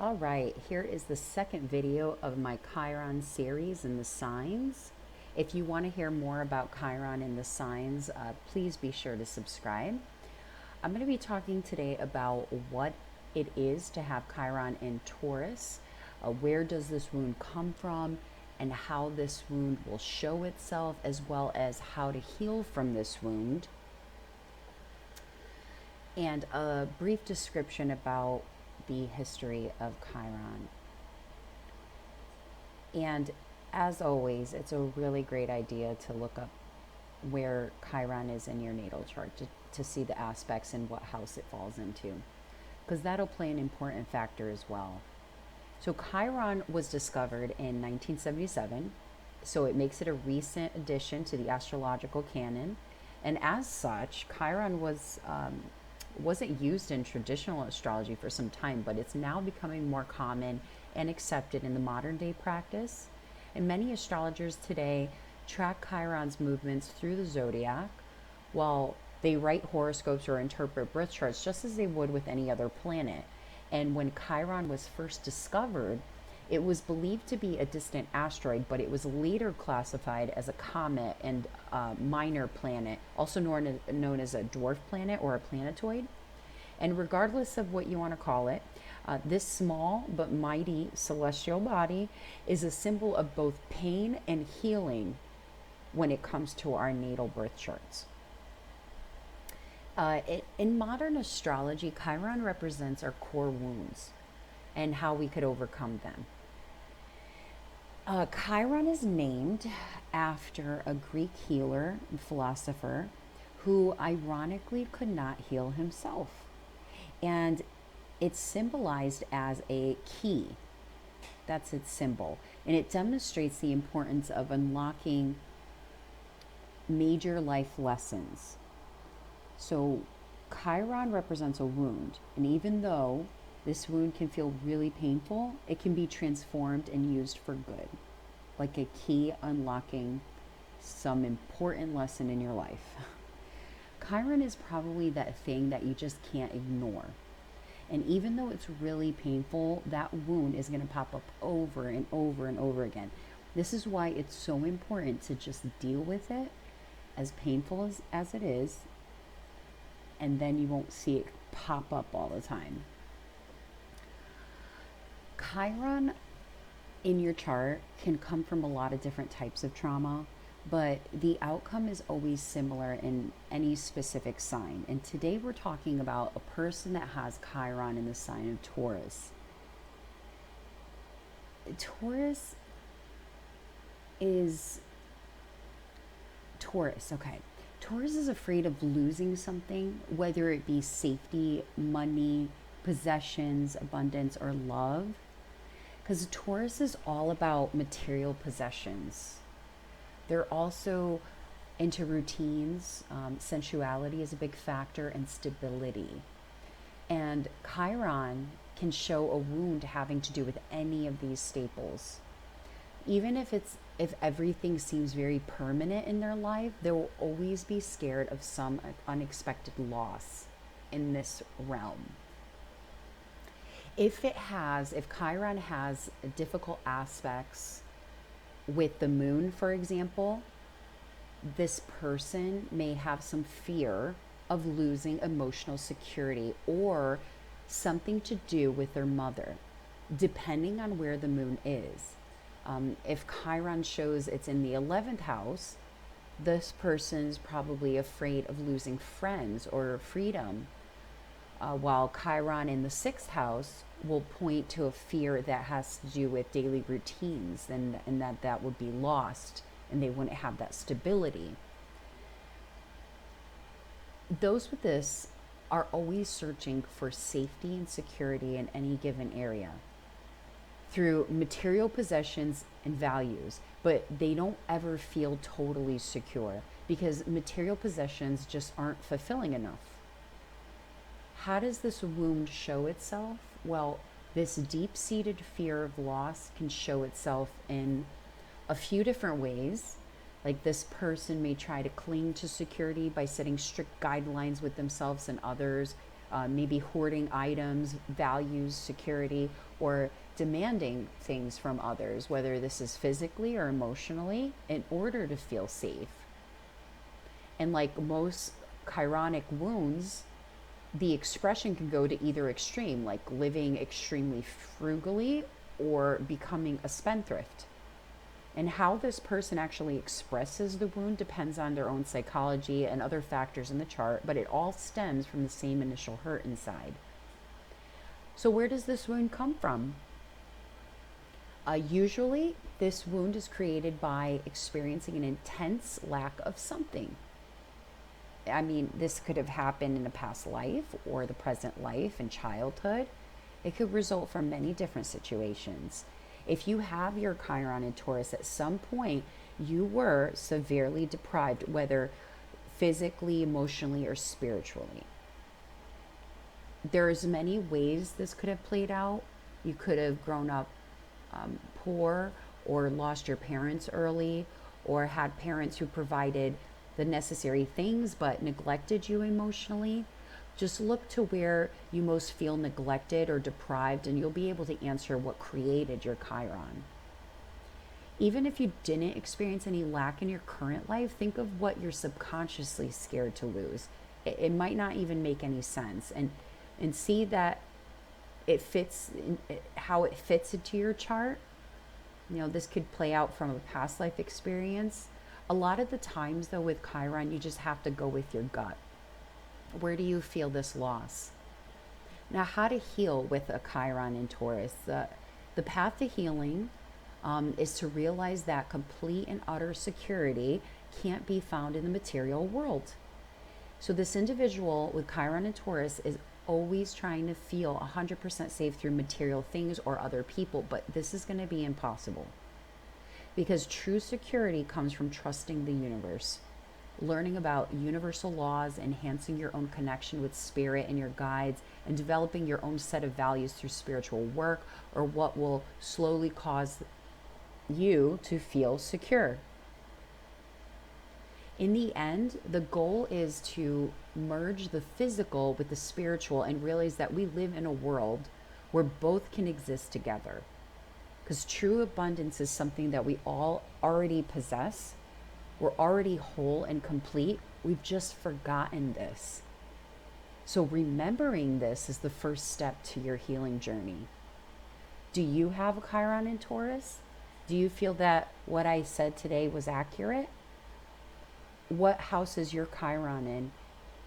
All right, here is the second video of my Chiron series and the signs. If you want to hear more about Chiron and the signs, please be sure to subscribe. I'm going to be talking today about what it is to have Chiron in Taurus, where does this wound come from, and how this wound will show itself, as well as how to heal from this wound, and a brief description about the history of Chiron. And as always, it's a really great idea to look up where Chiron is in your natal chart to see the aspects and what house it falls into, because that'll play an important factor as well. So Chiron was discovered in 1977, so it makes it a recent addition to the astrological canon, and as such, Chiron wasn't used in traditional astrology for some time, but it's now becoming more common and accepted in the modern day practice. And many astrologers today track Chiron's movements through the zodiac while they write horoscopes or interpret birth charts just as they would with any other planet. And when Chiron was first discovered, it was believed to be a distant asteroid, but it was later classified as a comet and a minor planet, also known as a dwarf planet or a planetoid. And regardless of what you want to call it, this small but mighty celestial body is a symbol of both pain and healing when it comes to our natal birth charts. In modern astrology, Chiron represents our core wounds and how we could overcome them. Chiron is named after a Greek healer and philosopher who ironically could not heal himself. And it's symbolized as a key. That's its symbol. And it demonstrates the importance of unlocking major life lessons. So Chiron represents a wound. And even though this wound can feel really painful, it can be transformed and used for good, like a key unlocking some important lesson in your life. Chiron is probably that thing that you just can't ignore. And even though it's really painful, that wound is going to pop up over and over and over again. This is why it's so important to just deal with it, as painful as it is, and then you won't see it pop up all the time. Chiron in your chart can come from a lot of different types of trauma, but the outcome is always similar in any specific sign. And today we're talking about a person that has Chiron in the sign of Taurus. Taurus, okay. Taurus is afraid of losing something, whether it be safety, money, possessions, abundance, or love. Because Taurus is all about material possessions. They're also into routines. Sensuality is a big factor, and stability. And Chiron can show a wound having to do with any of these staples. Even if everything seems very permanent in their life, they will always be scared of some unexpected loss in this realm. If Chiron has difficult aspects with the moon, for example, this person may have some fear of losing emotional security or something to do with their mother, depending on where the moon is. If Chiron shows it's in the 11th house, this person's probably afraid of losing friends or freedom, while Chiron in the 6th house will point to a fear that has to do with daily routines, and that would be lost and they wouldn't have that stability. Those with this are always searching for safety and security in any given area through material possessions and values, but they don't ever feel totally secure because material possessions just aren't fulfilling enough. How does this wound show itself? Well, this deep-seated fear of loss can show itself in a few different ways. Like, this person may try to cling to security by setting strict guidelines with themselves and others, maybe hoarding items, values, security, or demanding things from others, whether this is physically or emotionally, in order to feel safe. And like most chironic wounds, the expression can go to either extreme, like living extremely frugally or becoming a spendthrift. And how this person actually expresses the wound depends on their own psychology and other factors in the chart, but it all stems from the same initial hurt inside. So, where does this wound come from? Usually, this wound is created by experiencing an intense lack of something. I mean, this could have happened in a past life or the present life in childhood. It could result from many different situations. If you have your Chiron in Taurus, at some point you were severely deprived, whether physically, emotionally, or spiritually. There's many ways this could have played out. You could have grown up poor, or lost your parents early, or had parents who provided the necessary things but neglected you emotionally. Just look to where you most feel neglected or deprived, and you'll be able to answer what created your Chiron. Even if you didn't experience any lack in your current life, think of what you're subconsciously scared to lose. It might not even make any sense. And see that it fits how it fits into your chart. This could play out from a past life experience. A lot of the times, though, with Chiron, you just have to go with your gut. Where do you feel this loss? Now, how to heal with a Chiron in Taurus? The path to healing is to realize that complete and utter security can't be found in the material world. So this individual with Chiron in Taurus is always trying to feel 100% safe through material things or other people, but this is going to be impossible. Because true security comes from trusting the universe, learning about universal laws, enhancing your own connection with spirit and your guides, and developing your own set of values through spiritual work, or what will slowly cause you to feel secure. In the end, the goal is to merge the physical with the spiritual and realize that we live in a world where both can exist together. Because true abundance is something that we all already possess. We're already whole and complete. We've just forgotten this. So remembering this is the first step to your healing journey. Do you have a Chiron in Taurus? Do you feel that what I said today was accurate? What house is your Chiron in?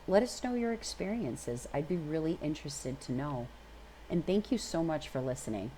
Let us know your experiences. I'd be really interested to know. And thank you so much for listening.